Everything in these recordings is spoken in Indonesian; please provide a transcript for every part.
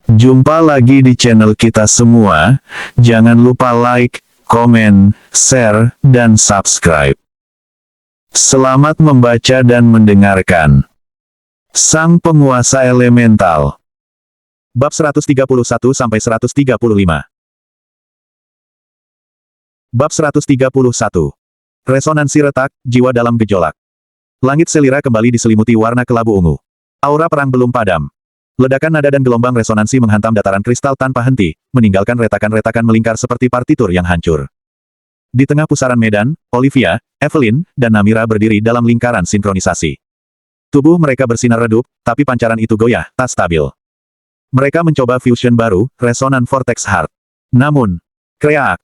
Jumpa lagi di channel kita semua. Jangan lupa like, komen, share, dan subscribe. Selamat membaca dan mendengarkan. Sang Penguasa Elemental. Bab 131-135. Bab 131. Resonansi retak, jiwa dalam gejolak. Langit Selira kembali diselimuti warna kelabu ungu. Aura perang belum padam. Ledakan nada dan gelombang resonansi menghantam dataran kristal tanpa henti, meninggalkan retakan-retakan melingkar seperti partitur yang hancur. Di tengah pusaran medan, Olivia, Evelyn, dan Namira berdiri dalam lingkaran sinkronisasi. Tubuh mereka bersinar redup, tapi pancaran itu goyah, tak stabil. Mereka mencoba fusion baru, Resonan Vortex Heart. Namun, kreak!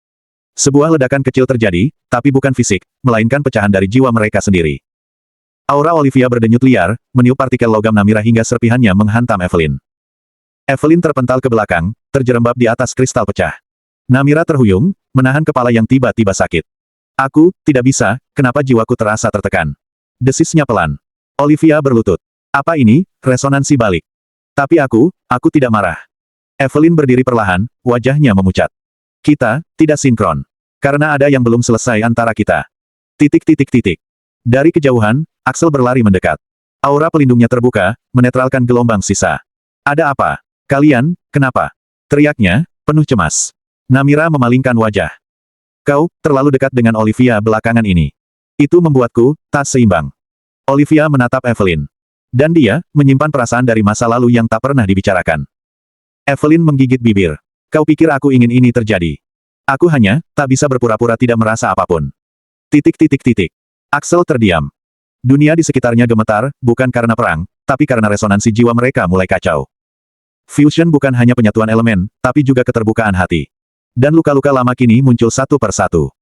Sebuah ledakan kecil terjadi, tapi bukan fisik, melainkan pecahan dari jiwa mereka sendiri. Aura Olivia berdenyut liar, meniup partikel logam Namira hingga serpihannya menghantam Evelyn. Evelyn terpental ke belakang, terjerembab di atas kristal pecah. Namira terhuyung, menahan kepala yang tiba-tiba sakit. Aku, tidak bisa, kenapa jiwaku terasa tertekan? Desisnya pelan. Olivia berlutut. Apa ini, resonansi balik? Tapi aku tidak marah. Evelyn berdiri perlahan, wajahnya memucat. Kita, tidak sinkron. Karena ada yang belum selesai antara kita. Dari kejauhan, Axel berlari mendekat. Aura pelindungnya terbuka, menetralkan gelombang sisa. Ada apa? Kalian, kenapa? Teriaknya, penuh cemas. Namira memalingkan wajah. Kau, terlalu dekat dengan Olivia belakangan ini. Itu membuatku, tak seimbang. Olivia menatap Evelyn. Dan dia, menyimpan perasaan dari masa lalu yang tak pernah dibicarakan. Evelyn menggigit bibir. Kau pikir aku ingin ini terjadi? Aku hanya, tak bisa berpura-pura tidak merasa apapun. Axel terdiam. Dunia di sekitarnya gemetar, bukan karena perang, tapi karena resonansi jiwa mereka mulai kacau. Fusion bukan hanya penyatuan elemen, tapi juga keterbukaan hati. Dan luka-luka lama kini muncul satu per satu.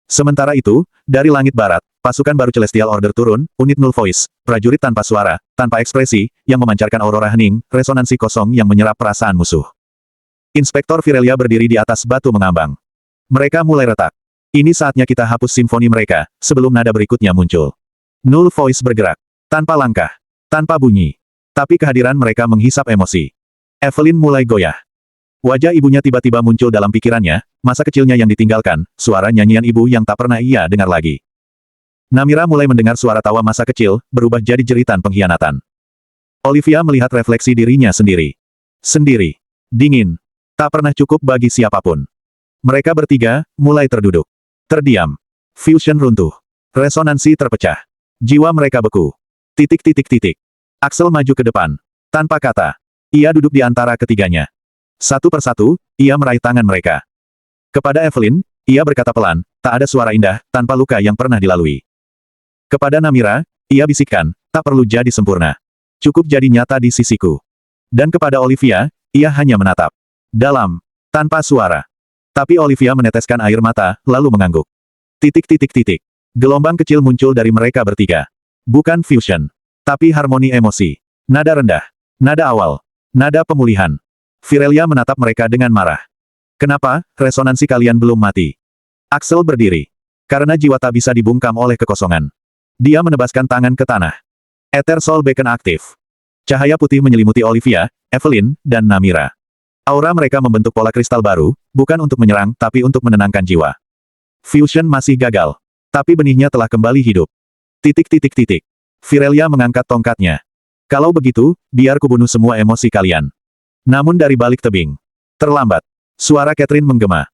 Sementara itu, dari langit barat, pasukan baru Celestial Order turun, unit Null Voice, prajurit tanpa suara, tanpa ekspresi, yang memancarkan aurora hening, resonansi kosong yang menyerap perasaan musuh. Inspektor Virelia berdiri di atas batu mengambang. Mereka mulai retak. Ini saatnya kita hapus simfoni mereka, sebelum nada berikutnya muncul. Null Voice bergerak. Tanpa langkah. Tanpa bunyi. Tapi kehadiran mereka menghisap emosi. Evelyn mulai goyah. Wajah ibunya tiba-tiba muncul dalam pikirannya, masa kecilnya yang ditinggalkan, suara nyanyian ibu yang tak pernah ia dengar lagi. Namira mulai mendengar suara tawa masa kecil, berubah jadi jeritan pengkhianatan. Olivia melihat refleksi dirinya sendiri. Sendiri. Dingin. Tak pernah cukup bagi siapapun. Mereka bertiga, mulai terduduk. Terdiam. Fusion runtuh. Resonansi terpecah. Jiwa mereka beku. Axel maju ke depan. Tanpa kata. Ia duduk di antara ketiganya. Satu persatu, ia meraih tangan mereka. Kepada Evelyn, ia berkata pelan, tak ada suara indah, tanpa luka yang pernah dilalui. Kepada Namira, ia bisikkan, tak perlu jadi sempurna. Cukup jadi nyata di sisiku. Dan kepada Olivia, ia hanya menatap. Dalam. Tanpa suara. Tapi Olivia meneteskan air mata, lalu mengangguk. Gelombang kecil muncul dari mereka bertiga. Bukan fusion. Tapi harmoni emosi. Nada rendah. Nada awal. Nada pemulihan. Virelia menatap mereka dengan marah. Kenapa, resonansi kalian belum mati? Axel berdiri. Karena jiwa tak bisa dibungkam oleh kekosongan. Dia menebaskan tangan ke tanah. Ether Soul Beacon aktif. Cahaya putih menyelimuti Olivia, Evelyn, dan Namira. Aura mereka membentuk pola kristal baru, bukan untuk menyerang, tapi untuk menenangkan jiwa. Fusion masih gagal. Tapi benihnya telah kembali hidup. Virelia mengangkat tongkatnya. Kalau begitu, biar kubunuh semua emosi kalian. Namun dari balik tebing. Terlambat. Suara Catherine menggema.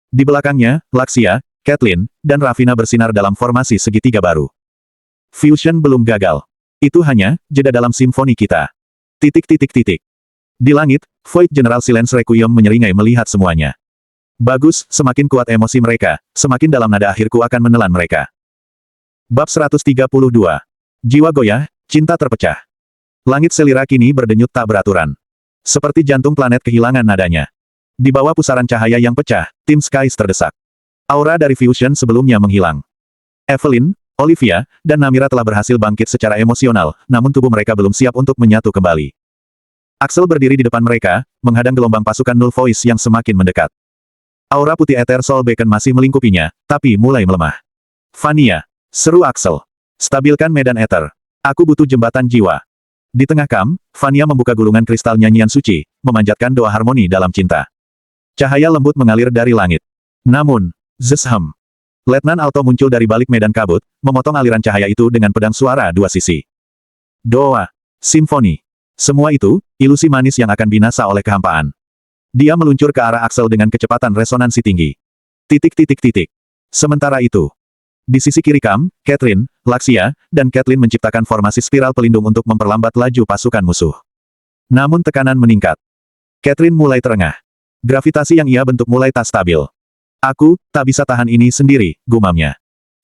Di belakangnya, Laxia, Caitlyn, dan Ravina bersinar dalam formasi segitiga baru. Fusion belum gagal. Itu hanya, jeda dalam simfoni kita. Di langit, Void General Silence Requiem menyeringai melihat semuanya. Bagus, semakin kuat emosi mereka, semakin dalam nada akhirku akan menelan mereka. Bab 132. Jiwa goyah, cinta terpecah. Langit Selira kini berdenyut tak beraturan. Seperti jantung planet kehilangan nadanya. Di bawah pusaran cahaya yang pecah, tim Skies terdesak. Aura dari fusion sebelumnya menghilang. Evelyn, Olivia, dan Namira telah berhasil bangkit secara emosional, namun tubuh mereka belum siap untuk menyatu kembali. Axel berdiri di depan mereka, menghadang gelombang pasukan Null Voice yang semakin mendekat. Aura putih Ether Soul Beacon masih melingkupinya, tapi mulai melemah. Vania, seru Axel. Stabilkan medan ether. Aku butuh jembatan jiwa. Di tengah kam, Fania membuka gulungan kristal nyanyian suci, memanjatkan doa harmoni dalam cinta. Cahaya lembut mengalir dari langit. Namun, zeshem. Letnan Alto muncul dari balik medan kabut, memotong aliran cahaya itu dengan pedang suara dua sisi. Doa. Simfoni. Semua itu, ilusi manis yang akan binasa oleh kehampaan. Dia meluncur ke arah Axel dengan kecepatan resonansi tinggi. Titik titik titik. Sementara itu, di sisi kiri kam, Catherine, Laxia, dan Caitlin menciptakan formasi spiral pelindung untuk memperlambat laju pasukan musuh. Namun tekanan meningkat. Catherine mulai terengah. Gravitasi yang ia bentuk mulai tak stabil. Aku, tak bisa tahan ini sendiri, gumamnya.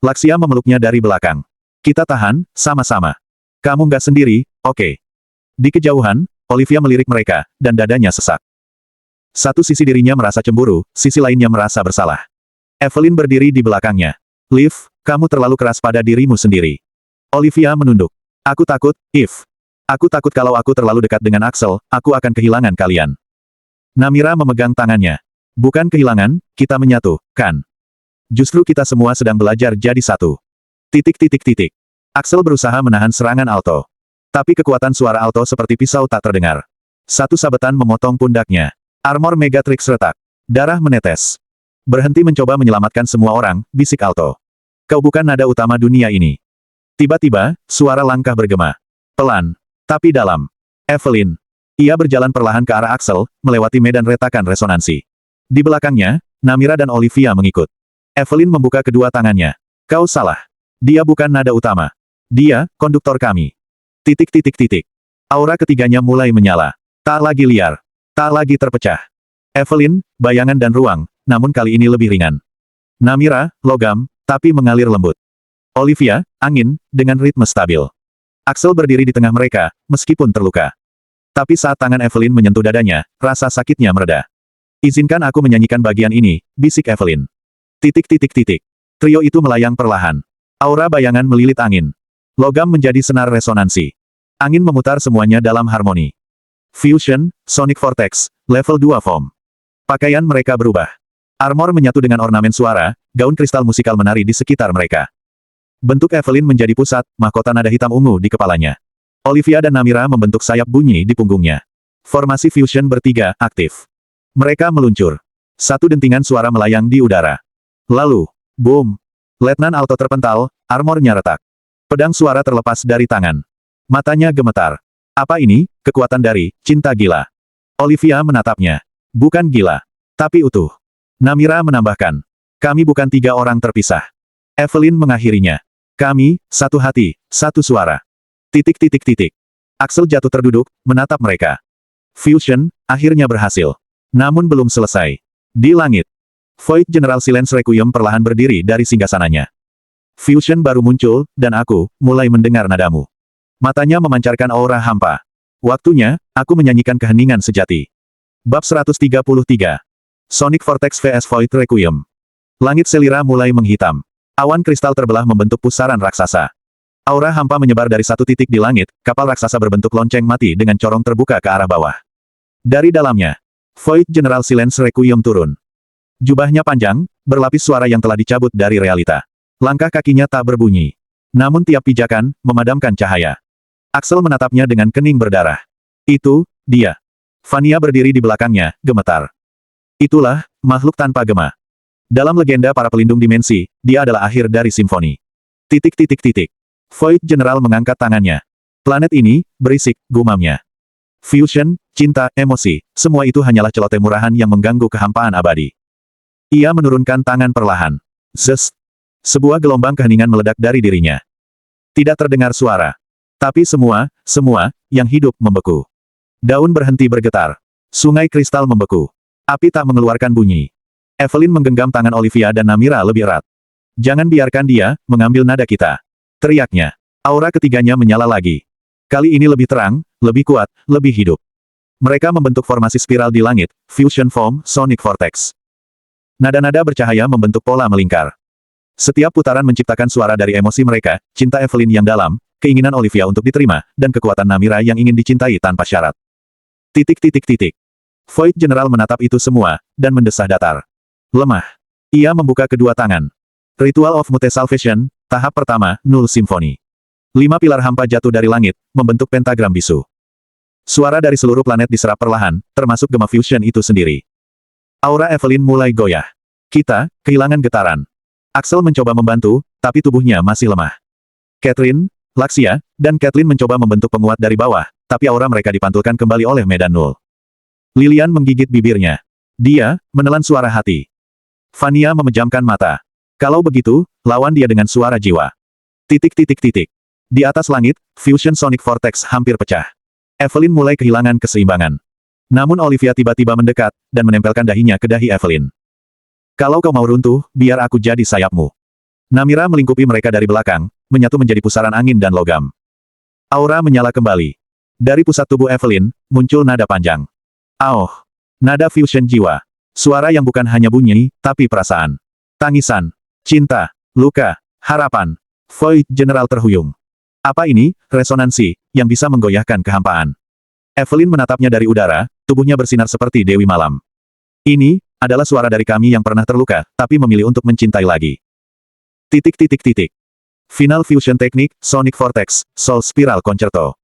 Laxia memeluknya dari belakang. Kita tahan, sama-sama. Kamu nggak sendiri, oke. Di kejauhan, Olivia melirik mereka, dan dadanya sesak. Satu sisi dirinya merasa cemburu, sisi lainnya merasa bersalah. Evelyn berdiri di belakangnya. Liv, kamu terlalu keras pada dirimu sendiri. Olivia menunduk. Aku takut, Eve. Aku takut kalau aku terlalu dekat dengan Axel, aku akan kehilangan kalian. Namira memegang tangannya. Bukan kehilangan, kita menyatu, kan? Justru kita semua sedang belajar jadi satu. Titik titik titik. Axel berusaha menahan serangan Alto. Tapi kekuatan suara Alto seperti pisau tak terdengar. Satu sabetan memotong pundaknya. Armor Megatrix retak. Darah menetes. Berhenti mencoba menyelamatkan semua orang, bisik Alto. Kau bukan nada utama dunia ini. Tiba-tiba, suara langkah bergema. Pelan. Tapi dalam. Evelyn. Ia berjalan perlahan ke arah Axel, melewati medan retakan resonansi. Di belakangnya, Namira dan Olivia mengikut. Evelyn membuka kedua tangannya. Kau salah. Dia bukan nada utama. Dia, konduktor kami. Titik titik titik. Aura ketiganya mulai menyala. Tak lagi liar. Tak lagi terpecah. Evelyn, bayangan dan ruang, namun kali ini lebih ringan. Namira, logam, tapi mengalir lembut. Olivia, angin, dengan ritme stabil. Axel berdiri di tengah mereka, meskipun terluka. Tapi saat tangan Evelyn menyentuh dadanya, rasa sakitnya mereda. Izinkan aku menyanyikan bagian ini, bisik Evelyn. Titik titik titik. Trio itu melayang perlahan. Aura bayangan melilit angin. Logam menjadi senar resonansi. Angin memutar semuanya dalam harmoni. Fusion, Sonic Vortex, level 2 form. Pakaian mereka berubah. Armor menyatu dengan ornamen suara, gaun kristal musikal menari di sekitar mereka. Bentuk Evelyn menjadi pusat, mahkota nada hitam ungu di kepalanya. Olivia dan Namira membentuk sayap bunyi di punggungnya. Formasi Fusion bertiga, aktif. Mereka meluncur. Satu dentingan suara melayang di udara. Lalu, boom. Letnan Alto terpental, armornya retak. Pedang suara terlepas dari tangan. Matanya gemetar. Apa ini, kekuatan dari cinta gila? Olivia menatapnya. Bukan gila. Tapi utuh. Namira menambahkan. Kami bukan tiga orang terpisah. Evelyn mengakhirinya. Kami, satu hati, satu suara. Titik titik titik. Axel jatuh terduduk, menatap mereka. Fusion, akhirnya berhasil. Namun belum selesai. Di langit. Void General Silence Requiem perlahan berdiri dari singgasananya. Fusion baru muncul, dan aku, mulai mendengar nadamu. Matanya memancarkan aura hampa. Waktunya, aku menyanyikan keheningan sejati. Bab 133. Sonic Vortex vs Void Requiem. Langit selira mulai menghitam. Awan kristal terbelah membentuk pusaran raksasa. Aura hampa menyebar dari satu titik di langit, kapal raksasa berbentuk lonceng mati dengan corong terbuka ke arah bawah. Dari dalamnya, Void General Silence Requiem turun. Jubahnya panjang, berlapis suara yang telah dicabut dari realita. Langkah kakinya tak berbunyi. Namun tiap pijakan, memadamkan cahaya. Axel menatapnya dengan kening berdarah. Itu, dia. Fania berdiri di belakangnya, gemetar. Itulah, makhluk tanpa gema. Dalam legenda para pelindung dimensi, dia adalah akhir dari simfoni. Titik titik titik. Void General mengangkat tangannya. Planet ini, berisik, gumamnya. Fusion, cinta, emosi, semua itu hanyalah celoteh murahan yang mengganggu kehampaan abadi. Ia menurunkan tangan perlahan. Zest. Sebuah gelombang keheningan meledak dari dirinya. Tidak terdengar suara. Tapi semua, yang hidup membeku. Daun berhenti bergetar. Sungai kristal membeku. Api tak mengeluarkan bunyi. Evelyn menggenggam tangan Olivia dan Namira lebih erat. Jangan biarkan dia, mengambil nada kita. Teriaknya. Aura ketiganya menyala lagi. Kali ini lebih terang, lebih kuat, lebih hidup. Mereka membentuk formasi spiral di langit, Fusion Form, Sonic Vortex. Nada-nada bercahaya membentuk pola melingkar. Setiap putaran menciptakan suara dari emosi mereka, cinta Evelyn yang dalam, keinginan Olivia untuk diterima, dan kekuatan Namira yang ingin dicintai tanpa syarat. Titik titik titik. Void General menatap itu semua, dan mendesah datar. Lemah. Ia membuka kedua tangan. Ritual of Mute Salvation, tahap pertama, Null Symphony. 5 pilar hampa jatuh dari langit, membentuk pentagram bisu. Suara dari seluruh planet diserap perlahan, termasuk gema fusion itu sendiri. Aura Evelyn mulai goyah. Kita, kehilangan getaran. Axel mencoba membantu, tapi tubuhnya masih lemah. Catherine, Laxia, dan Caitlin mencoba membentuk penguat dari bawah, tapi aura mereka dipantulkan kembali oleh medan nul. Lilian menggigit bibirnya. Dia, menelan suara hati. Fania memejamkan mata. Kalau begitu, lawan dia dengan suara jiwa. Titik titik titik. Di atas langit, Fusion Sonic Vortex hampir pecah. Evelyn mulai kehilangan keseimbangan. Namun Olivia tiba-tiba mendekat, dan menempelkan dahinya ke dahi Evelyn. Kalau kau mau runtuh, biar aku jadi sayapmu. Namira melingkupi mereka dari belakang, menyatu menjadi pusaran angin dan logam. Aura menyala kembali. Dari pusat tubuh Evelyn, muncul nada panjang. Aoh! Nada fusion jiwa. Suara yang bukan hanya bunyi, tapi perasaan. Tangisan. Cinta. Luka. Harapan. Void General terhuyung. Apa ini, resonansi, yang bisa menggoyahkan kehampaan? Evelyn menatapnya dari udara, tubuhnya bersinar seperti Dewi Malam. Ini, adalah suara dari kami yang pernah terluka, tapi memilih untuk mencintai lagi. Titik titik titik. Final Fusion Teknik, Sonic Vortex, Soul Spiral Concerto.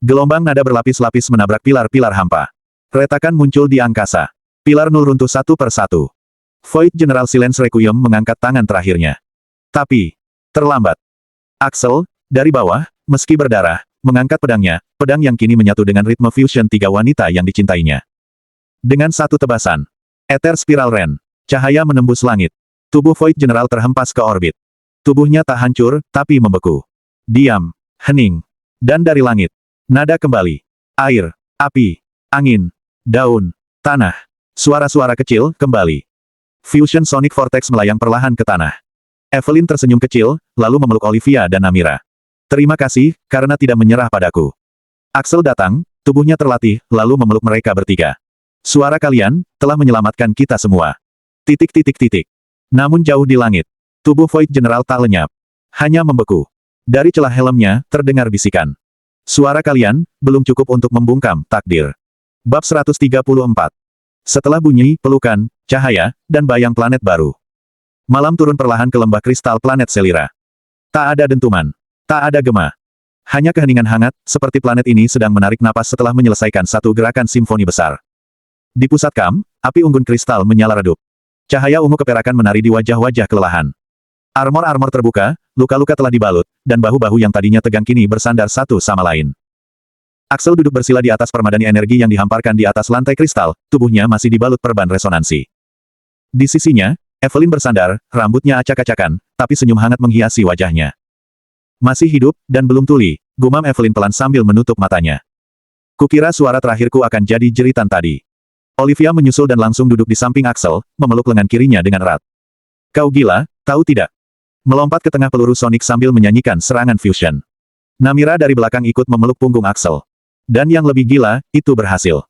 Gelombang nada berlapis-lapis menabrak pilar-pilar hampa. Retakan muncul di angkasa. Pilar nul runtuh satu per satu. Void General Silence Requiem mengangkat tangan terakhirnya. Tapi, terlambat. Axel, dari bawah, meski berdarah, mengangkat pedangnya, pedang yang kini menyatu dengan ritme fusion 3 wanita yang dicintainya. Dengan satu tebasan. Ether Spiral Ren. Cahaya menembus langit. Tubuh Void General terhempas ke orbit. Tubuhnya tak hancur, tapi membeku. Diam. Hening. Dan dari langit. Nada kembali. Air. Api. Angin. Daun. Tanah. Suara-suara kecil, kembali. Fusion Sonic Vortex melayang perlahan ke tanah. Evelyn tersenyum kecil, lalu memeluk Olivia dan Namira. Terima kasih, karena tidak menyerah padaku. Axel datang, tubuhnya terlatih, lalu memeluk mereka bertiga. Suara kalian, telah menyelamatkan kita semua. Titik titik titik. Namun jauh di langit. Tubuh Void General tak lenyap. Hanya membeku. Dari celah helmnya, terdengar bisikan. Suara kalian, belum cukup untuk membungkam takdir. Bab 134. Setelah bunyi, pelukan, cahaya, dan bayang planet baru. Malam turun perlahan ke lembah kristal planet Selira. Tak ada dentuman. Tak ada gema. Hanya keheningan hangat, seperti planet ini sedang menarik napas setelah menyelesaikan satu gerakan simfoni besar. Di pusat kam, api unggun kristal menyala redup. Cahaya ungu keperakan menari di wajah-wajah kelelahan. Armor-armor terbuka, luka-luka telah dibalut, dan bahu-bahu yang tadinya tegang kini bersandar satu sama lain. Axel duduk bersila di atas permadani energi yang dihamparkan di atas lantai kristal, tubuhnya masih dibalut perban resonansi. Di sisinya, Evelyn bersandar, rambutnya acak-acakan, tapi senyum hangat menghiasi wajahnya. Masih hidup, dan belum tuli, gumam Evelyn pelan sambil menutup matanya. Kukira suara terakhirku akan jadi jeritan tadi. Olivia menyusul dan langsung duduk di samping Axel, memeluk lengan kirinya dengan erat. Kau gila, tahu tidak? Melompat ke tengah peluru Sonic sambil menyanyikan serangan fusion. Namira dari belakang ikut memeluk punggung Axel. Dan yang lebih gila, itu berhasil.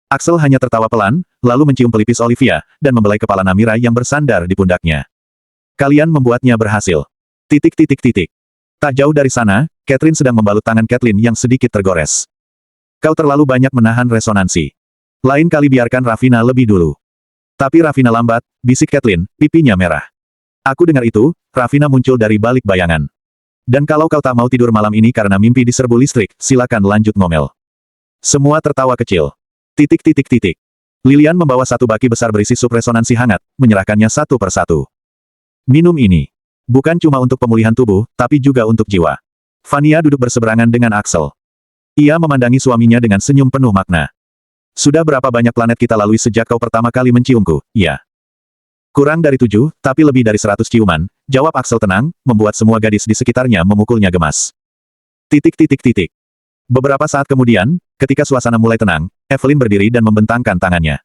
Axel hanya tertawa pelan, lalu mencium pelipis Olivia, dan membelai kepala Namira yang bersandar di pundaknya. Kalian membuatnya berhasil. Titik titik titik. Tak jauh dari sana, Catherine sedang membalut tangan Caitlin yang sedikit tergores. Kau terlalu banyak menahan resonansi. Lain kali biarkan Ravina lebih dulu. Tapi Ravina lambat, bisik Caitlin, pipinya merah. Aku dengar itu, Ravina muncul dari balik bayangan. Dan kalau kau tak mau tidur malam ini karena mimpi diserbu listrik, silakan lanjut ngomel. Semua tertawa kecil. Titik titik titik. Lilian membawa satu baki besar berisi sup resonansi hangat, menyerahkannya satu persatu. Minum ini. Bukan cuma untuk pemulihan tubuh, tapi juga untuk jiwa. Fania duduk berseberangan dengan Axel. Ia memandangi suaminya dengan senyum penuh makna. Sudah berapa banyak planet kita lalui sejak kau pertama kali menciumku, ya? Kurang dari 7, tapi lebih dari 100 ciuman, jawab Axel tenang, membuat semua gadis di sekitarnya memukulnya gemas. Titik titik titik. Beberapa saat kemudian, ketika suasana mulai tenang, Evelyn berdiri dan membentangkan tangannya.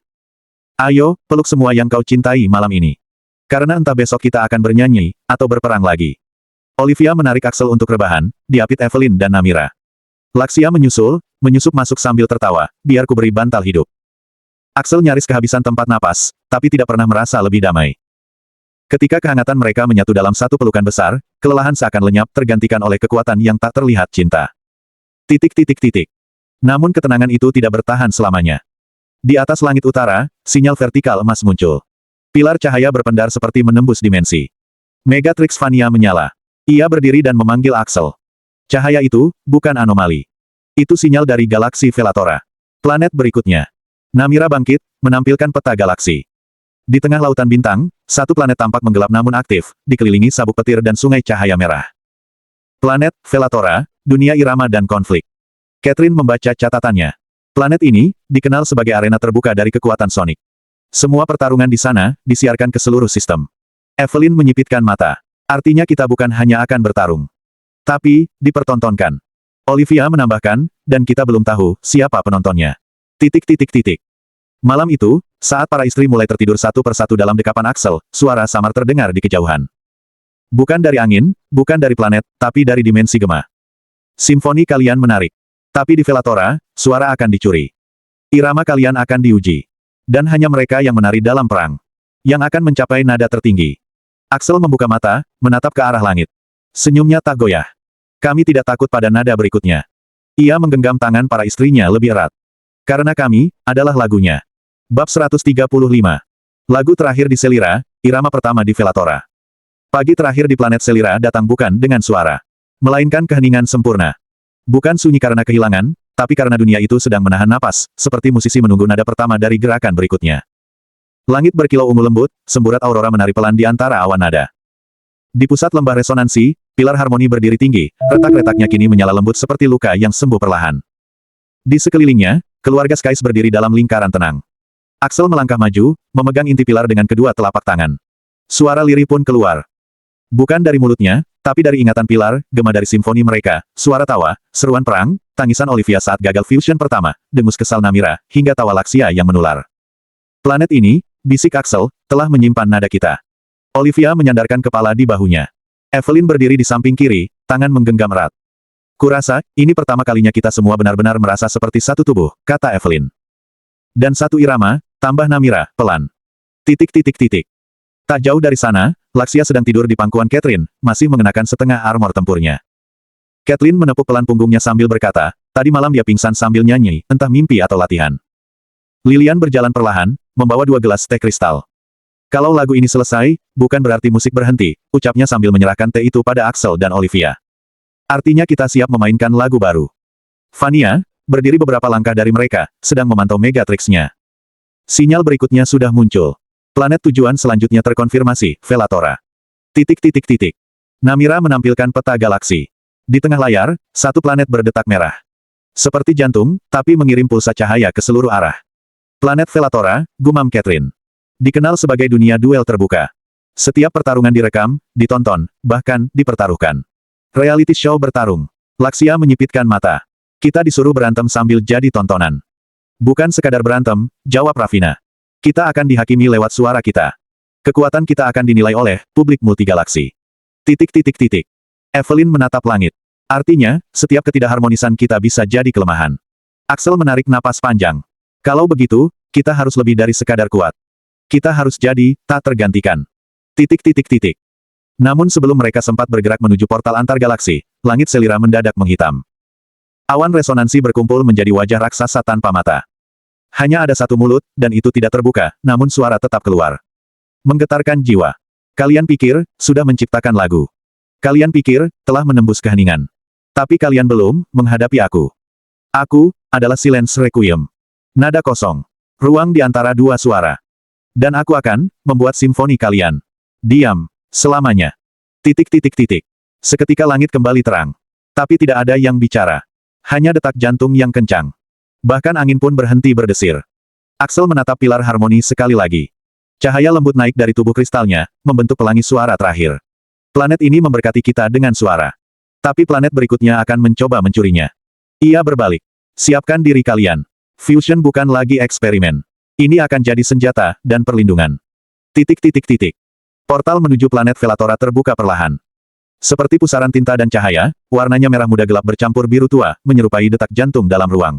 Ayo, peluk semua yang kau cintai malam ini. Karena entah besok kita akan bernyanyi, atau berperang lagi. Olivia menarik Axel untuk rebahan, diapit Evelyn dan Namira. Laxia menyusul, menyusup masuk sambil tertawa, biar ku beri bantal hidup. Axel nyaris kehabisan tempat napas, tapi tidak pernah merasa lebih damai. Ketika kehangatan mereka menyatu dalam satu pelukan besar, kelelahan seakan lenyap tergantikan oleh kekuatan yang tak terlihat cinta. Titik titik titik. Namun ketenangan itu tidak bertahan selamanya. Di atas langit utara, sinyal vertikal emas muncul. Pilar cahaya berpendar seperti menembus dimensi. Megatrix Fania menyala. Ia berdiri dan memanggil Axel. Cahaya itu, bukan anomali. Itu sinyal dari galaksi Velatora. Planet berikutnya. Namira bangkit, menampilkan peta galaksi. Di tengah lautan bintang, satu planet tampak menggelap namun aktif, dikelilingi sabuk petir dan sungai cahaya merah. Planet Velatora, dunia irama dan konflik. Catherine membaca catatannya. Planet ini, dikenal sebagai arena terbuka dari kekuatan sonik. Semua pertarungan di sana, disiarkan ke seluruh sistem. Evelyn menyipitkan mata. Artinya kita bukan hanya akan bertarung. Tapi, dipertontonkan. Olivia menambahkan, dan kita belum tahu, siapa penontonnya. Malam itu, saat para istri mulai tertidur satu persatu dalam dekapan Axel, suara samar terdengar di kejauhan. Bukan dari angin, bukan dari planet, tapi dari dimensi gema. Simfoni kalian menarik. Tapi di Velatora, suara akan dicuri. Irama kalian akan diuji. Dan hanya mereka yang menari dalam perang. Yang akan mencapai nada tertinggi. Axel membuka mata, menatap ke arah langit. Senyumnya tak goyah. Kami tidak takut pada nada berikutnya. Ia menggenggam tangan para istrinya lebih erat. Karena kami, adalah lagunya. Bab 135. Lagu terakhir di Selira, irama pertama di Velatora. Pagi terakhir di planet Selira datang bukan dengan suara. Melainkan keheningan sempurna. Bukan sunyi karena kehilangan, tapi karena dunia itu sedang menahan napas, seperti musisi menunggu nada pertama dari gerakan berikutnya. Langit berkilau ungu lembut, semburat aurora menari pelan di antara awan nada. Di pusat lembah resonansi, pilar harmoni berdiri tinggi, retak-retaknya kini menyala lembut seperti luka yang sembuh perlahan. Di sekelilingnya, keluarga Skies berdiri dalam lingkaran tenang. Axel melangkah maju, memegang inti pilar dengan kedua telapak tangan. Suara lirih pun keluar. Bukan dari mulutnya, tapi dari ingatan pilar, gema dari simfoni mereka, suara tawa, seruan perang, tangisan Olivia saat gagal fusion pertama, dengus kesal Namira, hingga tawa Laksia yang menular. Planet ini, bisik Axel, telah menyimpan nada kita. Olivia menyandarkan kepala di bahunya. Evelyn berdiri di samping kiri, tangan menggenggam erat. Kurasa, ini pertama kalinya kita semua benar-benar merasa seperti satu tubuh, kata Evelyn. Dan satu irama, tambah Namira, pelan. Tak jauh dari sana, Laksia sedang tidur di pangkuan Catherine, masih mengenakan setengah armor tempurnya. Kathleen menepuk pelan punggungnya sambil berkata, tadi malam dia pingsan sambil nyanyi, entah mimpi atau latihan. Lilian berjalan perlahan, membawa 2 gelas teh kristal. Kalau lagu ini selesai, bukan berarti musik berhenti, ucapnya sambil menyerahkan teh itu pada Axel dan Olivia. Artinya kita siap memainkan lagu baru. Vania, berdiri beberapa langkah dari mereka, sedang memantau Megatrix-nya. Sinyal berikutnya sudah muncul. Planet tujuan selanjutnya terkonfirmasi, Velatora. Namira menampilkan peta galaksi. Di tengah layar, satu planet berdetak merah. Seperti jantung, tapi mengirim pulsa cahaya ke seluruh arah. Planet Velatora, gumam Catherine. Dikenal sebagai dunia duel terbuka. Setiap pertarungan direkam, ditonton, bahkan dipertaruhkan. Reality show bertarung. Laksia menyipitkan mata. Kita disuruh berantem sambil jadi tontonan. Bukan sekadar berantem, jawab Ravina. Kita akan dihakimi lewat suara kita. Kekuatan kita akan dinilai oleh publik multigalaksi. Evelyn menatap langit. Artinya, setiap ketidakharmonisan kita bisa jadi kelemahan. Axel menarik napas panjang. Kalau begitu, kita harus lebih dari sekadar kuat. Kita harus jadi, tak tergantikan. Namun sebelum mereka sempat bergerak menuju portal antar galaksi, langit Selira mendadak menghitam. Awan resonansi berkumpul menjadi wajah raksasa tanpa mata. Hanya ada satu mulut, dan itu tidak terbuka, namun suara tetap keluar. Menggetarkan jiwa. Kalian pikir, sudah menciptakan lagu. Kalian pikir, telah menembus keheningan. Tapi kalian belum, menghadapi aku. Aku, adalah Silence Requiem. Nada kosong. Ruang di antara dua suara. Dan aku akan, membuat simfoni kalian. Diam. Selamanya. Seketika langit kembali terang. Tapi tidak ada yang bicara. Hanya detak jantung yang kencang. Bahkan angin pun berhenti berdesir. Axel menatap pilar harmoni sekali lagi. Cahaya lembut naik dari tubuh kristalnya, membentuk pelangi suara terakhir. Planet ini memberkati kita dengan suara. Tapi planet berikutnya akan mencoba mencurinya. Ia berbalik. Siapkan diri kalian. Fusion bukan lagi eksperimen. Ini akan jadi senjata, dan perlindungan. Portal menuju planet Velatora terbuka perlahan. Seperti pusaran tinta dan cahaya, warnanya merah muda gelap bercampur biru tua, menyerupai detak jantung dalam ruang.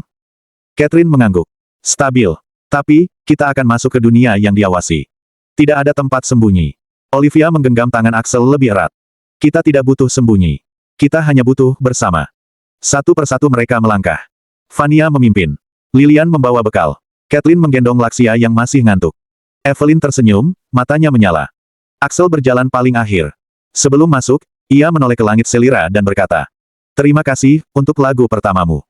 Catherine mengangguk. Stabil. Tapi, kita akan masuk ke dunia yang diawasi. Tidak ada tempat sembunyi. Olivia menggenggam tangan Axel lebih erat. Kita tidak butuh sembunyi. Kita hanya butuh bersama. Satu persatu mereka melangkah. Vania memimpin. Lilian membawa bekal. Kathleen menggendong Laksia yang masih ngantuk. Evelyn tersenyum, matanya menyala. Axel berjalan paling akhir. Sebelum masuk, ia menoleh ke langit Selira dan berkata, Terima kasih, untuk lagu pertamamu.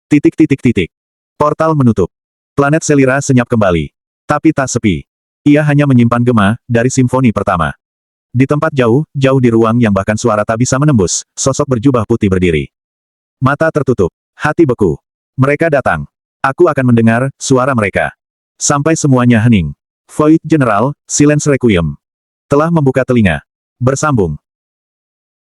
Titik titik titik. Portal menutup. Planet Selira senyap kembali. Tapi tak sepi. Ia hanya menyimpan gema, dari simfoni pertama. Di tempat jauh, jauh di ruang yang bahkan suara tak bisa menembus, sosok berjubah putih berdiri. Mata tertutup. Hati beku. Mereka datang. Aku akan mendengar, suara mereka. Sampai semuanya hening. Void General, Silence Requiem. Telah membuka telinga. Bersambung.